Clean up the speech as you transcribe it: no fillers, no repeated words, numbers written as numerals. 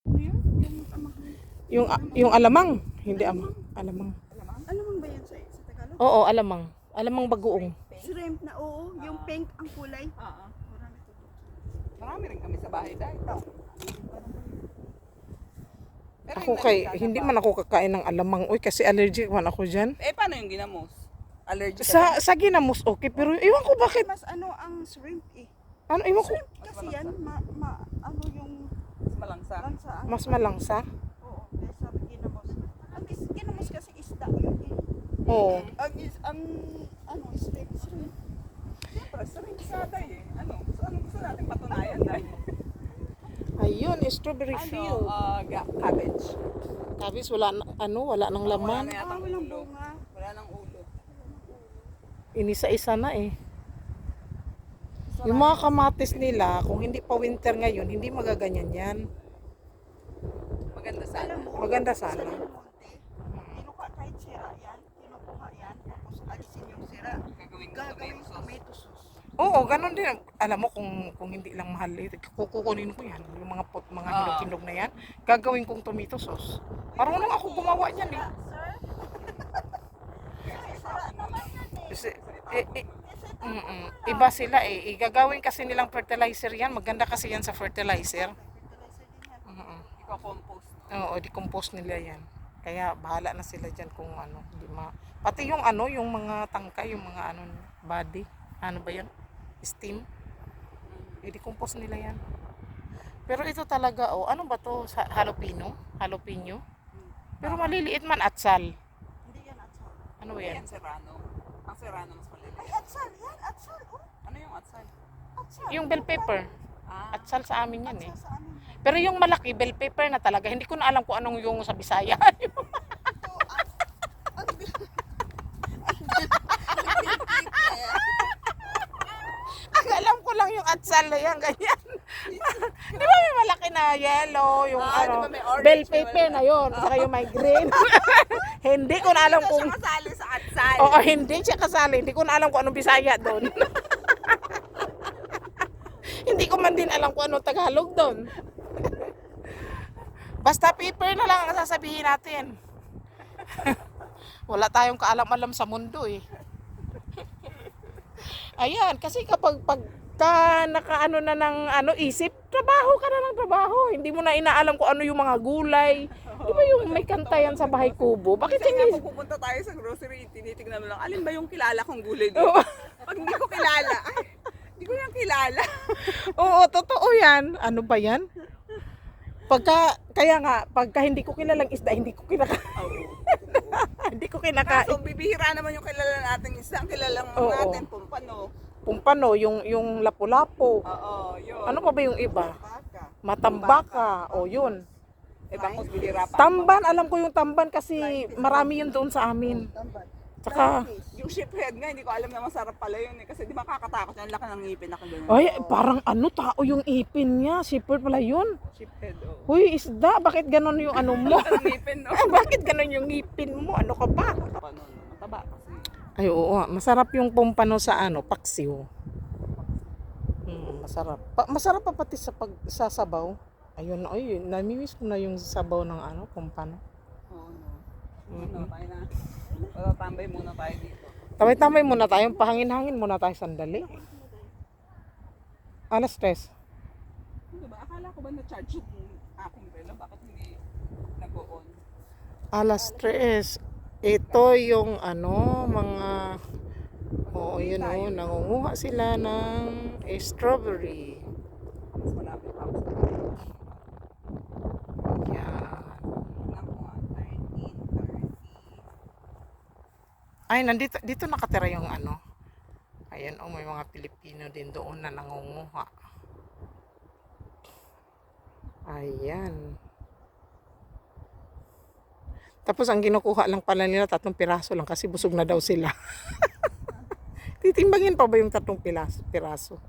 Ano yun? Yung amahal. Yung alamang. Hindi alamang. Alamang ba yan sa Tagalog? Oo, alamang. Alamang bagoong. Shrimp na oo. Yung pink ang kulay. Oo. Marami to. Marami rin kami sa bahay dahil. Pero Ako yung hindi man ako kakain ng alamang. Uy, kasi allergic man ako dyan. paano yung ginamos? Allergic ka Sa ginamos okay, pero iwan ko bakit. Mas ano ang shrimp eh. Ano, iwan ko. Kasi yan, ano yung mas malangsa. lansa. Mas malangsa. Oo, kaya sabi ginamos. Ang ginamos kasi isda yun eh. Oo. Ang ano, shrimp. Siyempre, sarili sa day eh. Ano? So, ano gusto natin patunayan dahil? Ayun, strawberry field. Cabbage. Tapos wala nang Wala laman. na yatang walang ulo. bunga. Wala nang ulo. Inisa-isa na eh. Yung mga kamatis nila, kung hindi pa winter ngayon, hindi magaganyan yan. Maganda sana. Maganda sana. Sa Del Monte, kinuha kahit sira yan, kinukuha yan, tapos alisin yung sira. Gagawin ko Gagawin tomato sauce. tomato sauce. Oo, ganun din. Alam mo kung hindi lang mahal, kukunin ko yan. Yung mga mga hinog-hinog na yan, gagawin kong tomato sauce. Marunong ako gumawa niyan eh. Kasi, iba sila eh. Igagawin kasi nilang fertilizer yan. Maganda kasi yan sa fertilizer. Iko-compost. Oo, di-compose nila yan. Kaya bahala na sila dyan kung ano. Pati yung yung mga tangkay, yung mga body. Ano ba yan? Steam. I-decompose nila yan. Pero ito talaga, ano ba to? Jalapeno? Jalapeno? Pero maliliit man, atsal. Hindi yan atsal. Ano yan? Yan, serrano. Ang serrano mas maliliit. Ay, atsal yan, atsal. Oh, Ano yung atsal? atsal. Yung bell pepper. Ah, Atsal sa amin yan eh. Atsal sa amin. Pero yung malaki, bell pepper na talaga. Hindi ko na alam kung anong yung sa Bisaya. Ito, Ang alam ko lang yung atsal na yan, ganyan. Di ba may malaki na yellow, yung di ba may orange, bell may pepper na yon, saka yung may green. Hindi ko na alam ito kung, siya kasali sa atsal. oo, hindi siya kasali. Hindi ko na alam kung anong Bisaya doon. Hindi ko man din alam kung anong Tagalog doon. Basta pepper na lang ang sasabihin natin. Wala tayong kaalam-alam sa mundo eh. Ayan, kasi kapag nakaano na ng isip, trabaho ka na ng trabaho. Hindi mo na inaalam kung ano yung mga gulay. Di ba yung may kanta yan sa Bahay Kubo? Bakit Kasi nga hindi? pag pupunta tayo sa grocery, tinitignan mo lang, alin ba yung kilala kong gulay doon? Pag hindi ko kilala, ay, hindi ko yan kilala. Oo, totoo yan. Ano ba yan? Kaya nga, pagka hindi ko kilalang isda, hindi ko kinakain. Hindi ko kinakain. Kaso, bibihira naman yung kilala natin. Isang kilala Oo. natin, pumpano. Pumpano, yung lapu-lapu. Oo, yun. Ano pa ba yung iba? baka. Matambaka. O yun. Bangos, bihira pa. Tamban, alam ko yung tamban kasi marami yun doon sa amin. Tamban. Tsaka, Yung sheephead nga, hindi ko alam na masarap pala yun eh. Kasi di ba kakatatakot yan, laki ng ngipin na ganyan. ay, parang tao yung ipin niya. Shepherd pala yun. Sheephead, oh. Huy, isda, bakit ganon yung ano mo? Ang ngipin, no? Bakit ganon yung ipin mo? Ano ka ba? Paano, mataba kasi. Ay, oo. Masarap yung pumpano sa paksiw. Masarap. Masarap pa pati sa sabaw. Ayun, ay, namimiss ko na yung sabaw ng pumpano. Oo, no. Ano, tayo na. Tatambay muna tayo dito. Tamay-tamay muna tayo. Pahangin-hangin muna tayo sandali. Alas 3. Ano ba? Akala ko ba na-charge yung aking pela? Bakit hindi nag-on? Alas 3. Ito yung mga yun nangunguha sila ng strawberry. Mas malapit pa ako sa Yan. Tingnan ko nga, 13:30. Ay, dito nakatira yung Ayan, may mga Pilipino din doon na nangunguha. Ayan. Tapos ang kinukuha lang pala nila 3 piraso lang kasi busog na daw sila. Titimbangin pa ba yung 3 piraso?